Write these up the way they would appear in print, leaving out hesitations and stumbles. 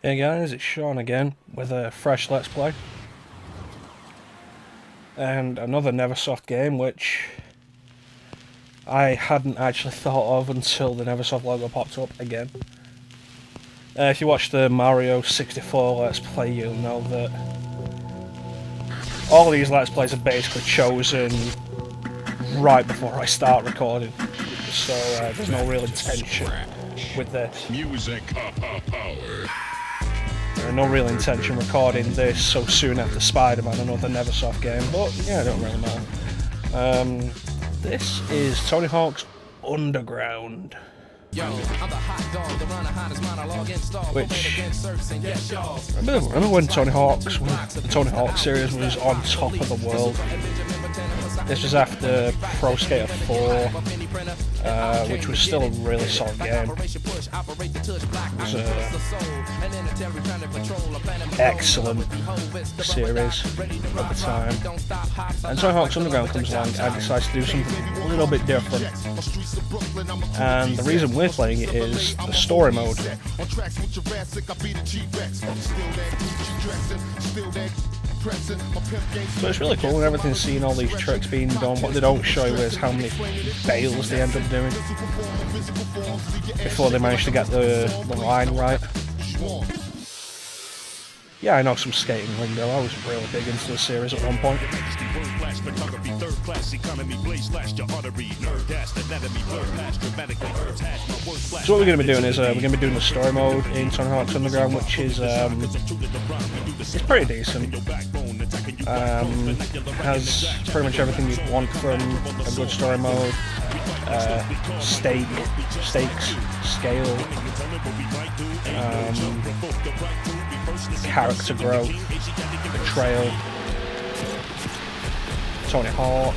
Hey guys, it's Shaun again with a fresh Let's Play. And another Neversoft game which I hadn't actually thought of until the Neversoft logo popped up again. If you watch the Mario 64 Let's Play, you'll know that all these Let's Plays are basically chosen right before I start recording. So there's no real intention with this. Music power. No real intention recording this so soon after Spider-Man, another Neversoft game, but yeah, it don't really matter. This is Tony Hawk's Underground. Which, remember when the Tony Hawk series was on top of the world? This was after Pro Skater 4, which was still a really solid game. It was an excellent series at the time. And Tony Hawk's Underground comes along and decides to do something a little bit different. And the reason we're playing it is the story mode. So it's really cool and everything's seeing all these tricks being done. What they don't show you is how many fails they end up doing before they manage to get the line right. Yeah, I know some skating lingo. I was really big into the series at one point. So what we're going to be doing is we're going to be doing the story mode in Tony Hawk's Underground, which is it's pretty decent. Has pretty much everything you'd want from a good story mode. Stakes, scale, character growth, betrayal, Tony Hawk.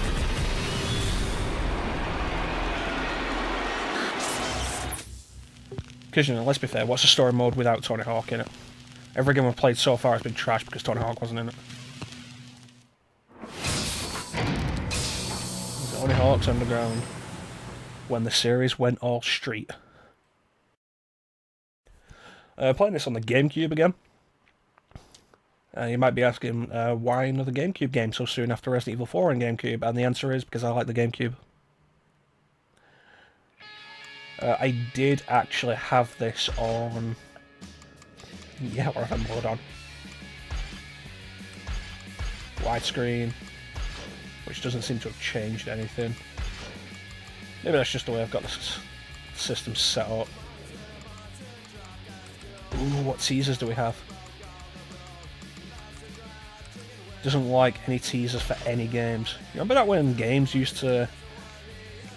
Because, you know, let's be fair, what's a story mode without Tony Hawk in it? Every game I've played so far has been trash because Tony Hawk wasn't in it. Tony Hawk's Underground, when the series went all street. Playing this on the GameCube again. You might be asking, why another GameCube game so soon after Resident Evil 4 on GameCube? And the answer is because I like the GameCube. I did actually have this on... Yeah, what have I mod on? Widescreen, which doesn't seem to have changed anything. Maybe that's just the way I've got the system set up. Ooh, what teasers do we have? Doesn't like any teasers for any games. You remember that when games used to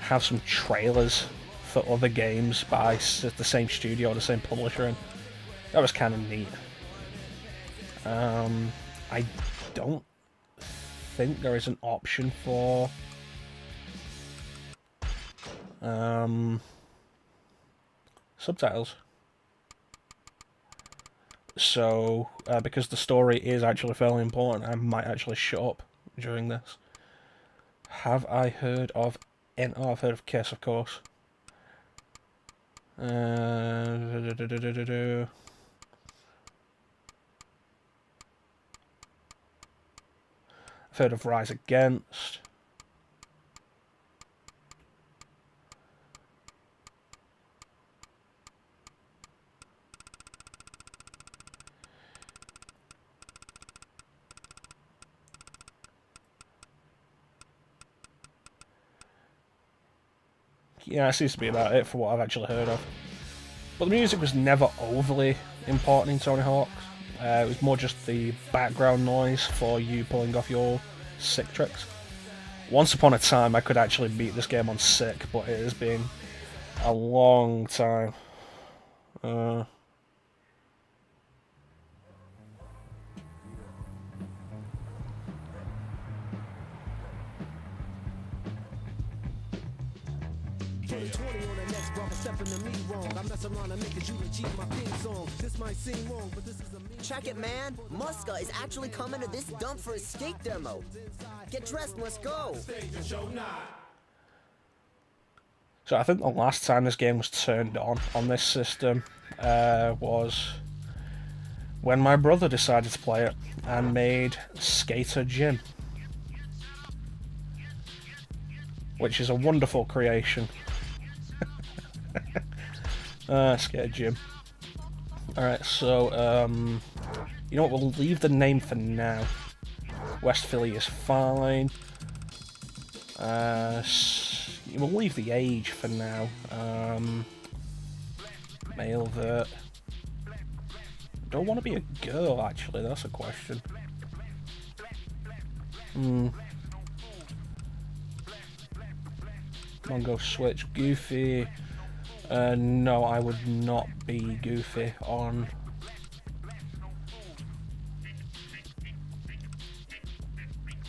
have some trailers for other games by the same studio or the same publisher, and that was kind of neat. I don't think there is an option for subtitles. So, because the story is actually fairly important, I might actually shut up during this. Have I heard of... Oh, I've heard of Kiss, of course. I've heard of Rise Against. Yeah, that seems to be about it for what I've actually heard of. But the music was never overly important in Tony Hawk's. It was more just the background noise for you pulling off your sick tricks. Once upon a time I could actually beat this game on sick, but it has been a long time. Check it, man. Muska is actually coming to this dump for a skate demo. Get dressed, let's go. So I think the last time this game was turned on this system was when my brother decided to play it and made Skater Jim, which is a wonderful creation. Skater Jim. Alright, so you know what, we'll leave the name for now. West Philly is fine. We'll leave the age for now. Male vert. Don't want to be a girl, actually, that's a question. Come on, go switch. Goofy. No, I would not be Goofy on...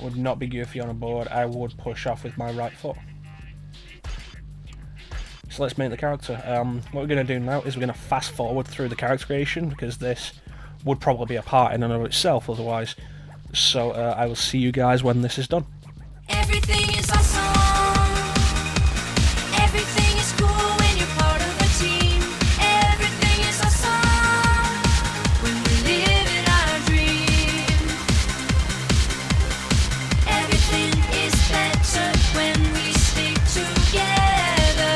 Would not be Goofy on a board. I would push off with my right foot. So let's make the character. What we're going to do now is we're going to fast forward through the character creation, because this would probably be a part in and of itself otherwise. So I will see you guys when this is done. Everything is awesome. Everything is cool when you're part of a team. Everything is awesome when we live in our dream. Everything is better when we stick together.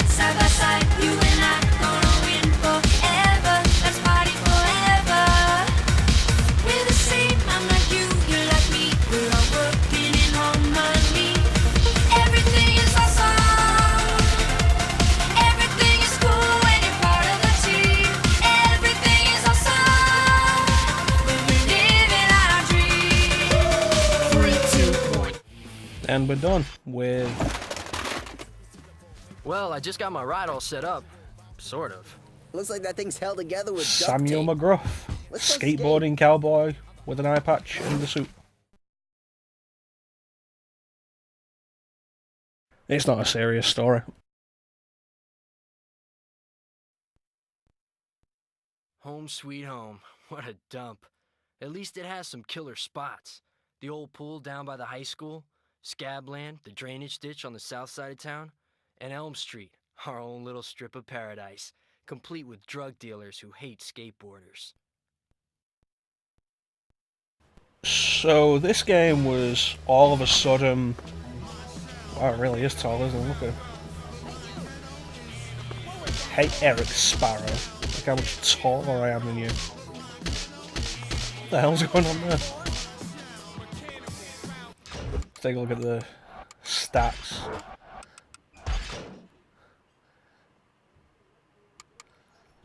Side by side, you and I gonna win forever. Let's party forever. We're the same, I'm like you, you're like me. We're all working in harmony. Everything is awesome. Everything is cool when you're part of a team. Everything is awesome when we live in our dream. 3, 2, 1. And we're done with Well, I just got my ride all set up. Sort of. Looks like that thing's held together with duct Samuel tape. McGruff, Let's go skateboarding cowboy with an eye patch and the suit. It's not a serious story. Home sweet home. What a dump. At least it has some killer spots. The old pool down by the high school, Scabland, the drainage ditch on the south side of town, and Elm Street, our own little strip of paradise, complete with drug dealers who hate skateboarders. So this game was all of a sudden... Wow, it really is tall, isn't it? Look at him. Hey, Eric Sparrow. Look how much taller I am than you. What the hell's going on there? Let's take a look at the stats.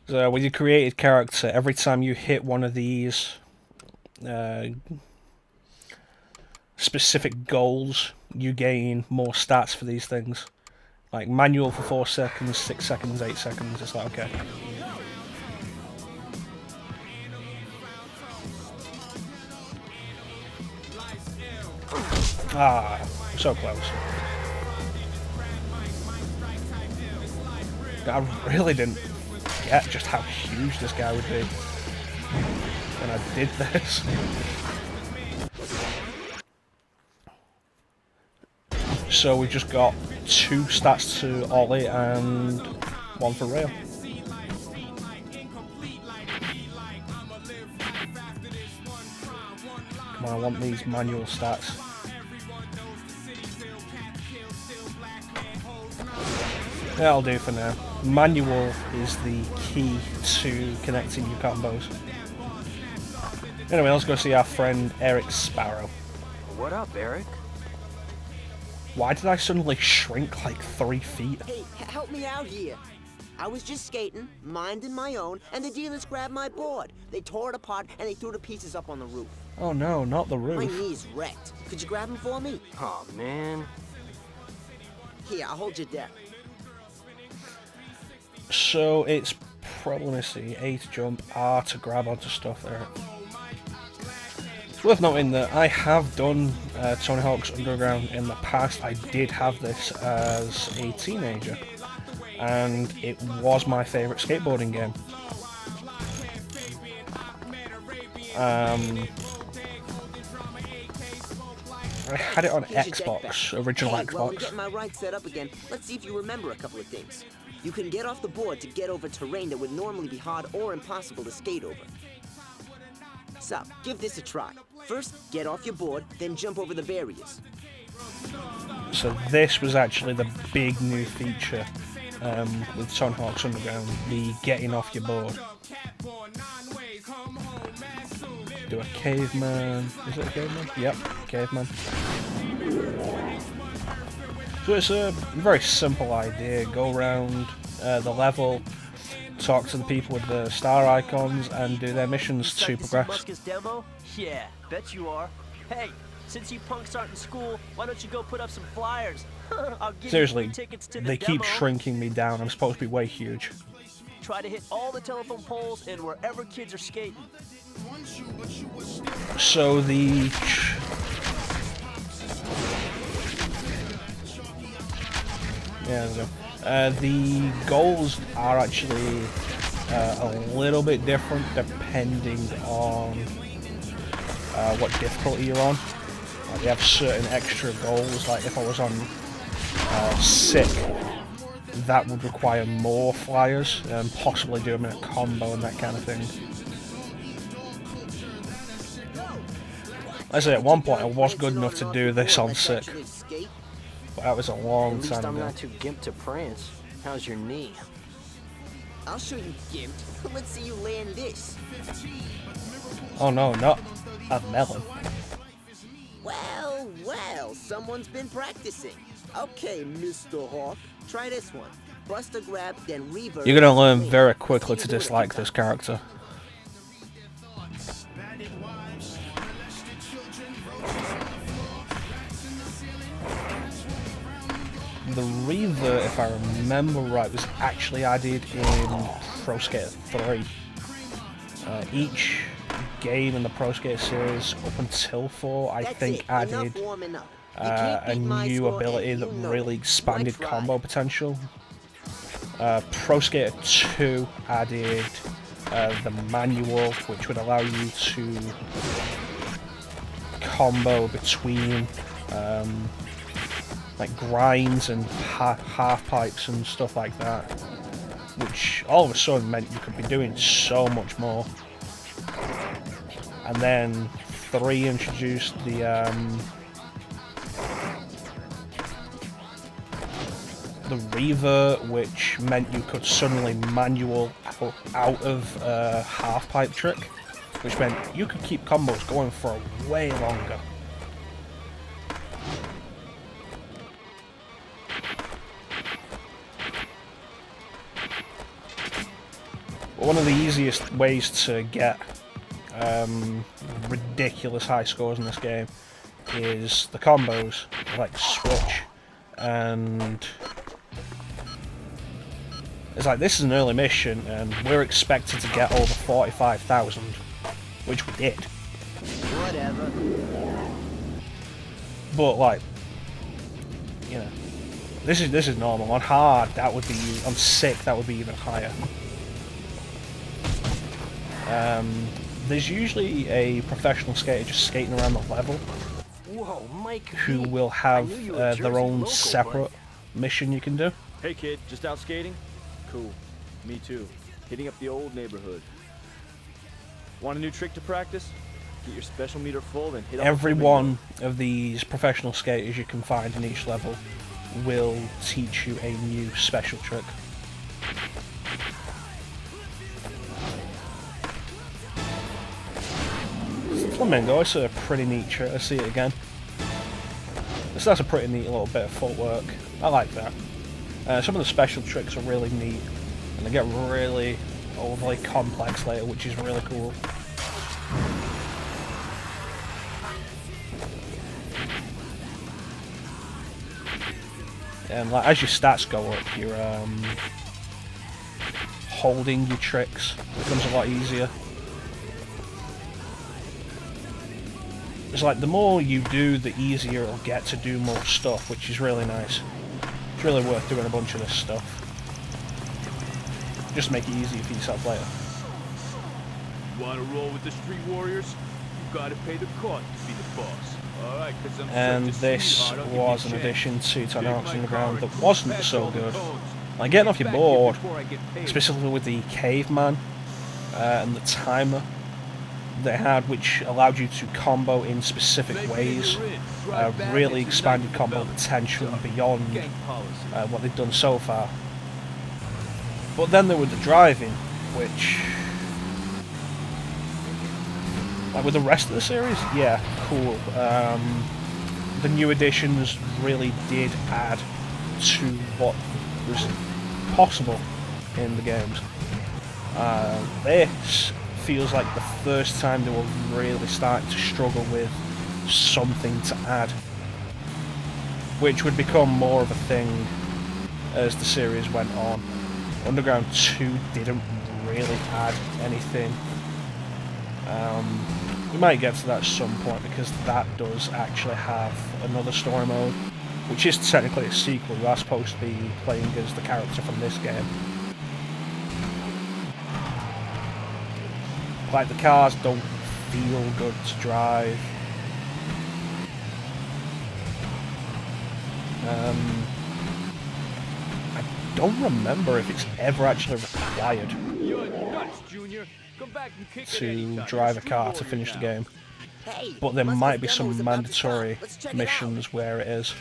So with your created character, every time you hit one of these specific goals, you gain more stats for these things. Like manual for 4 seconds, 6 seconds, 8 seconds, it's like, okay. Ah, so close. I really didn't get just how huge this guy would be when I did this. So we just got 2 stats to ollie and 1 for rail. Come on, I want these manual stats. That'll do for now. Manual is the key to connecting your combos. Anyway, let's go see our friend Eric Sparrow. What up, Eric? Why did I suddenly shrink like 3 feet? Hey, help me out here. I was just skating, minding my own, and the dealers grabbed my board. They tore it apart and they threw the pieces up on the roof. Oh no, not the My roof. knee's wrecked. Could you grab them for me? Oh man. Here, I'll hold your deck. So it's probably, let me see, A to jump, R to grab onto stuff there. It's worth noting that I have done Tony Hawk's Underground in the past. I did have this as a teenager. and it was my favourite skateboarding game. I had it on Here's your deck back. Xbox, original Hey, while I'm Xbox. getting my ride set up again, let's see if you remember a couple of things. You can get off the board to get over terrain that would normally be hard or impossible to skate over. So, give this a try. First, get off your board, then jump over the barriers. So this was actually the big new feature with Tony Hawk's Underground, the getting off your board. Do a caveman. Is it a caveman? Yep, caveman. So it's a very simple idea. Go around the level, talk to the people with the star icons, and do their missions to progress. Demo? Yeah, bet you are. Hey, since you punks aren't in school, why don't you go put up some flyers? I'll give Seriously, you free tickets to the they keep demo. shrinking me down. I'm supposed to be way huge. Try to hit all the telephone poles and wherever kids are skating. So the there we go. The goals are actually a little bit different depending on what difficulty you're on. Like they have certain extra goals. Like if I was on sick, that would require more flyers and possibly do them in a combo and that kind of thing. I say at one point I was good enough to do this on sick, but that was a long At least time I'm ago. not too gimped to prance. How's your knee? I'll show you, gimped. Let's see you land this. Oh no, not a melon. Well, well, someone's been practicing. Okay, Mr. Hawk, try this one. Bust a grab, then reverse. You're gonna learn very quickly to dislike this character. The revert, if I remember right, was actually added in Pro Skater 3. Each game in the Pro Skater series up until 4, I That's think, it. added Enough warming up. You can't a beat my new score, ability and that you know really it. expanded Like combo Fry. potential. Pro Skater 2 added the manual, which would allow you to combo between like grinds and half pipes and stuff like that, which all of a sudden meant you could be doing so much more. And then 3 introduced the revert, which meant you could suddenly manual out of a half pipe trick, which meant you could keep combos going for way longer. One of the easiest ways to get ridiculous high scores in this game is the combos, like switch, and it's like this is an early mission and we're expected to get over 45,000, which we did. Whatever. But like, you know, this is normal. On hard, that would be. On sick, that would be even higher. There's usually a professional skater just skating around the level Whoa, Mike. who B. will I have knew you were a their Jersey own local, separate mission you can do. Hey kid, just out skating? Cool. Me too. Hitting up the old neighborhood. Want a new trick to practice? Get your special meter full, then hit up Every the one of these professional skaters you can find in each level will teach you a new special trick. Flamingo, it's a pretty neat trick. Let's see it again. That's a pretty neat little bit of footwork. I like that. Some of the special tricks are really neat, and they get really overly complex later, which is really cool. And like as your stats go up, your holding your tricks becomes a lot easier. It's like the more you do, the easier it'll get to do more stuff, which is really nice. It's really worth doing a bunch of this stuff. just to make it easier for yourself later. Want to roll with the Street Warriors? You gotta pay the cost to be the boss. All right, 'cause I'm And such a this sweetheart, I'll give you was a an chance. addition to Tony Take Hawk's my Underground car that and wasn't smash so all the good. cones. Like getting off your Back here board, before I get paid. specifically with the caveman and the timer they had, which allowed you to combo in specific Make it ways, you're in. Drive back, really it's a expanded nice combo development. potential beyond Gang policy. what they've done so far. But then there was the driving, which, like with the rest of the series, yeah, cool. The new additions really did add to what was possible in the games. This feels like the first time they were really starting to struggle with something to add, which would become more of a thing as the series went on. Underground 2 didn't really add anything. We might get to that at some point, because that does actually have another story mode, which is technically a sequel. You are supposed to be playing as the character from this game. Like, the cars don't feel good to drive. I don't remember if it's ever actually required You're nuts, Junior. Come back and kick it to anytime. drive a Street car to Warrior finish the now. game. Hey, But there Muska's might be demo some is about to start. mandatory Let's check it out. missions where it is.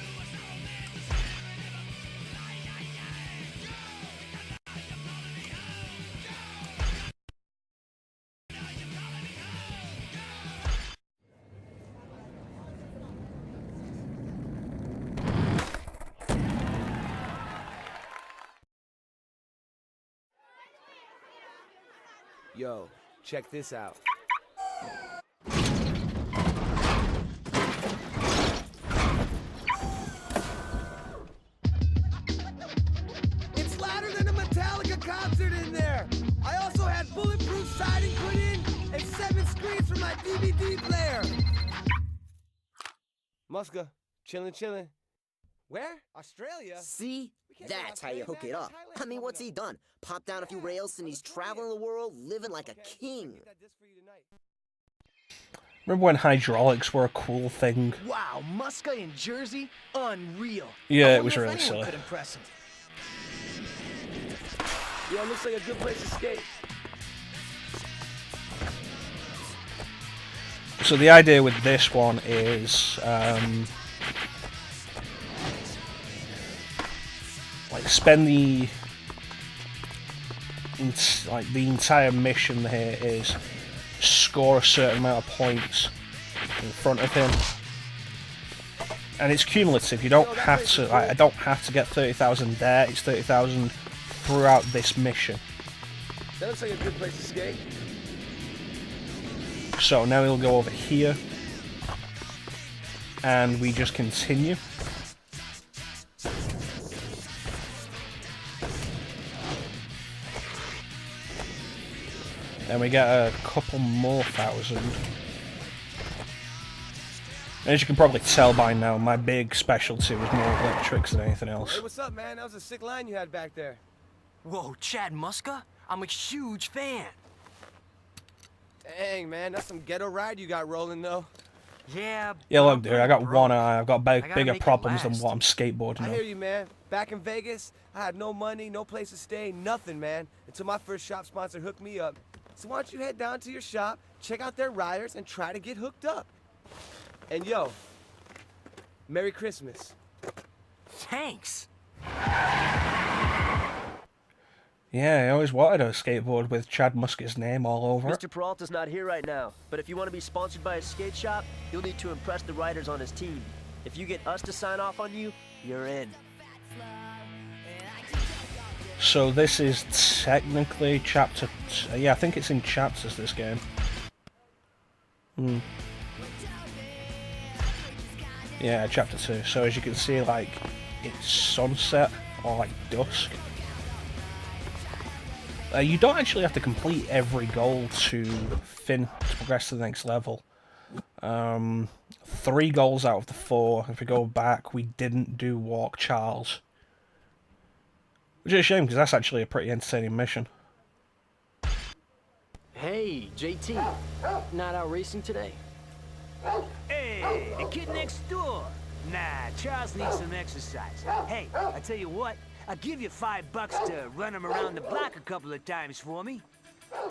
Yo, check this out. It's louder than a Metallica concert in there. I also had bulletproof siding put in and 7 screens for my DVD player. Muska, chillin'. Where? Australia? See? We can't go to That's how you Australia, hook man. it up. Thailand's I mean, coming what's he up. done? Popped down a few rails and he's traveling the world, living like a king. Get that disc for you tonight. Remember when hydraulics were a cool thing? Wow, Muska in Jersey? Unreal. Yeah, I it wonder was if really anyone silly. could impress him. Yeah, looks like a good place to skate. So the idea with this one is like spend the entire mission here is score a certain amount of points in front of him, and it's cumulative. You don't have to. Like, I don't have to get 30,000 there. It's 30,000 throughout this mission. That looks like a good place to skate. So now we'll go over here, and we just continue. And we get a couple more thousand. As you can probably tell by now, my big specialty was more electrics than anything else. Hey, what's up, man? That was a sick line you had back there. Whoa, Chad Muska? I'm a huge fan. Dang, man, that's some ghetto ride you got rolling, though. Yeah. Yeah, but look, I'm dude, I got broke. one eye. I've got gotta bigger make it problems than last. what I'm skateboarding I hear on. you, man. Back in Vegas, I had no money, no place to stay, nothing, man, until my first shop sponsor hooked me up. So why don't you head down to your shop, check out their riders, and try to get hooked up. And yo, Merry Christmas. Thanks. Yeah, I always wanted a skateboard with Chad Muska's name all over it. Mr. Peralta's not here right now, but if you want to be sponsored by a skate shop, you'll need to impress the riders on his team. If you get us to sign off on you, you're in. So this is technically chapter... yeah, I think it's in chapters, this game. Yeah, chapter 2. So as you can see, like, it's sunset or like dusk. You don't actually have to complete every goal to progress to the next level. 3 goals out of the 4. If we go back, we didn't do Walk Charles. Which is a shame, because that's actually a pretty entertaining mission. Hey, JT. Not out racing today? Hey, the kid next door. Nah, Charles needs some exercise. Hey, I tell you what, I'll give you $5 to run him around the block a couple of times for me.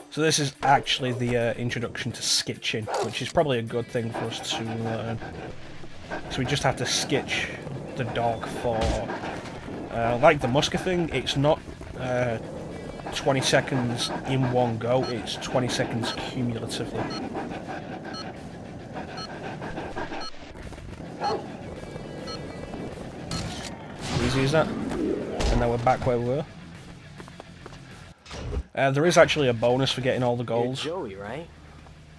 So this is actually the introduction to skitching, which is probably a good thing for us to learn. So we just have to skitch the dog for, like the musker thing, it's not 20 seconds in one go, it's 20 seconds cumulatively. Easy as that. And now we're back where we were. There is actually a bonus for getting all the goals. You're Joey, right?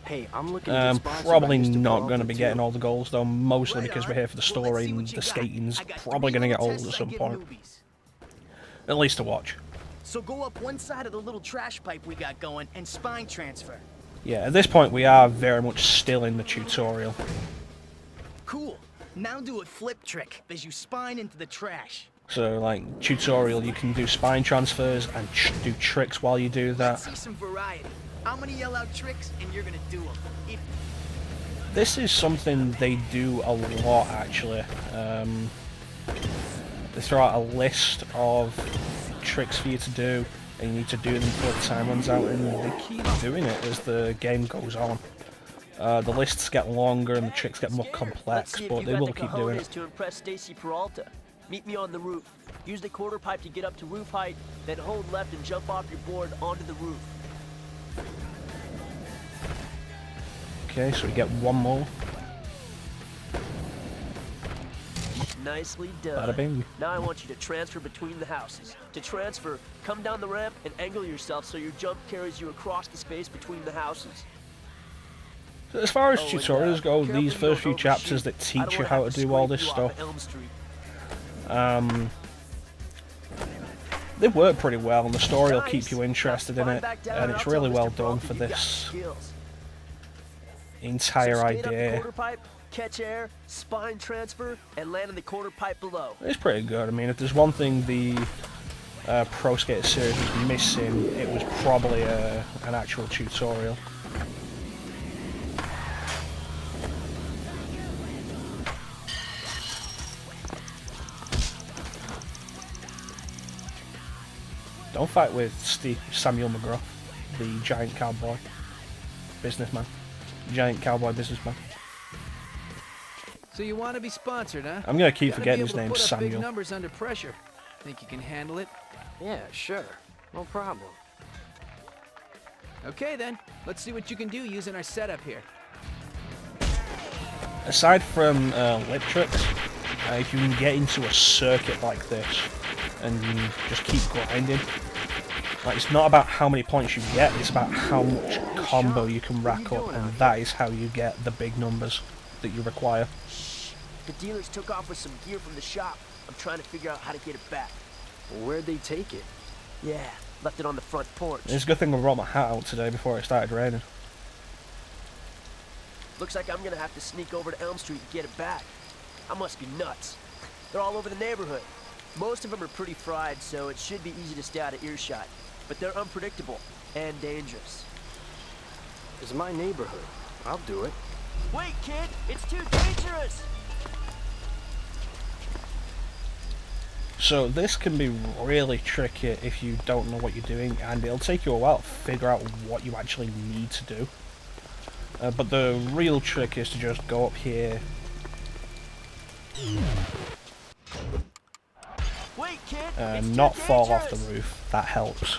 Hey, I'm looking to get sponsored probably by Mr. not Peralta going to be too. getting all the goals though, mostly Right because on. we're here for the Well, let's story see and what you the got. skating's I got probably 3 going to get little old at tests I some give point. newbies. At least to watch. So go up one side of the little trash pipe we got going and spine transfer. Yeah, at this point we are very much still in the tutorial. Cool. Now do a flip trick as you spine into the trash. So, like, tutorial, you can do spine transfers and do tricks while you do Let's that. see some variety. I'm gonna yell out tricks and you're gonna do them. This is something they do a lot, actually. They throw out a list of tricks for you to do, and you need to do them before the time runs out, and they keep doing it as the game goes on. The lists get longer and the tricks get more Let's complex, see if but you they got will the keep doing cojones it. to impress Stacy Peralta. Meet me on the roof. Use the quarter pipe to get up to roof height, then hold left and jump off your board onto the roof. Okay, so we get one more. Nicely done. Bada bing. Now I want you to transfer between the houses. To transfer, come down the ramp and angle yourself so your jump carries you across the space between the houses. So as far as Oh, and, tutorials go, careful these you first don't few chapters overshoot. that I don't teach you wanna how have to do all scrape this you off stuff, of Elm Street. they work pretty well, and the story will keep Nice. you interested in Now it, back down and I'll it's tell really Mr. well done Peralta for you got this skills. entire So skate up the idea. quarter pipe, catch air, spine transfer, and land in the quarter pipe below. It's pretty good. I mean, if there's one thing the Pro Skater series was missing, it was probably an actual tutorial. Don't fight with Samuel McGraw, the giant cowboy businessman. Giant cowboy businessman. So you want to be sponsored, huh? I'm gonna keep Gotta forgetting be his able to name's put up big Samuel. numbers under pressure. Think you can handle it? Yeah, sure. No problem. Okay then. Let's see what you can do using our setup here. Aside from lip tricks, if you can get into a circuit like this and you just keep grinding, like, it's not about how many points you get, it's about how much combo you can rack up, and that is how you get the big numbers that you require. Shh. The dealers took off with some gear from the shop. I'm trying to figure out how to get it back. Where'd they take it? Yeah, left it on the front porch. It's a good thing I brought my hat out today before it started raining. Looks like I'm gonna have to sneak over to Elm Street and get it back. I must be nuts. They're all over the neighborhood. Most of them are pretty fried, so it should be easy to stay out of earshot. But they're unpredictable and dangerous. It's my neighborhood. I'll do it. Wait, kid! It's too dangerous! So this can be really tricky if you don't know what you're doing, and it'll take you a while to figure out what you actually need to do. But the real trick is to just go up here. Wait, kid! And it's not too fall off the dangerous! roof. That helps.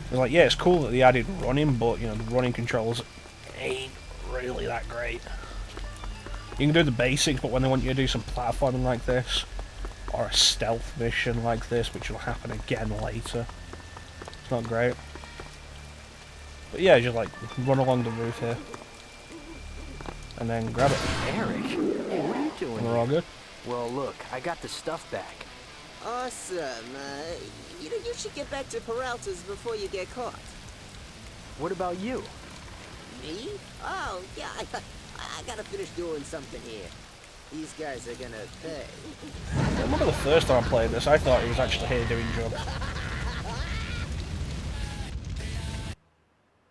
It's like, yeah, it's cool that they added running, but you know, the running controls ain't really that great. You can do the basics, but when they want you to do some platforming like this, or a stealth mission like this, which will happen again later, it's not great. But yeah, just like run along the roof here, and then grab it. Eric, hey, what are you doing? And we're all good. Well, look, I got the stuff back. Awesome. You know, you should get back to Peralta's before you get caught. What about you? Me? Oh, yeah, I gotta finish doing something here. These guys are gonna pay. I remember the first time I played this, I thought he was actually here doing drugs.